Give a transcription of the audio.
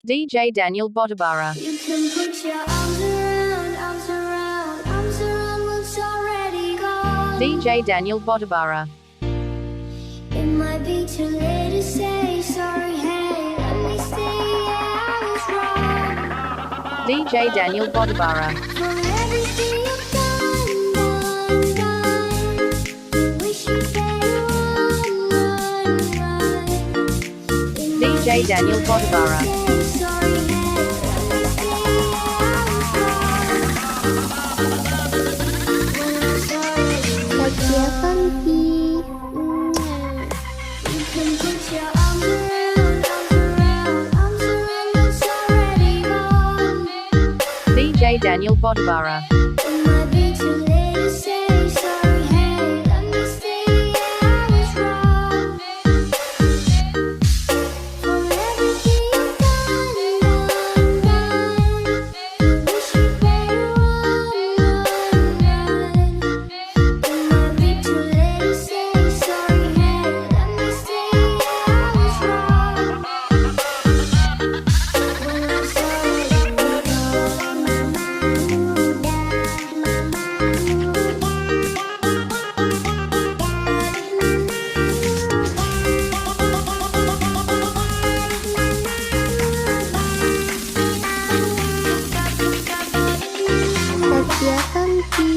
DJ Daniel Botabara. You can put your arms around, arms around, arms around what's already gone. DJ Daniel Botabara. It might be too late to say sorry, hey, let me stay, yeah, I was wrong. DJ Daniel Botabara. For everything you've done, you wish you better run. DJ Daniel Botabara. DJ Daniel Botabara. Setia Henti.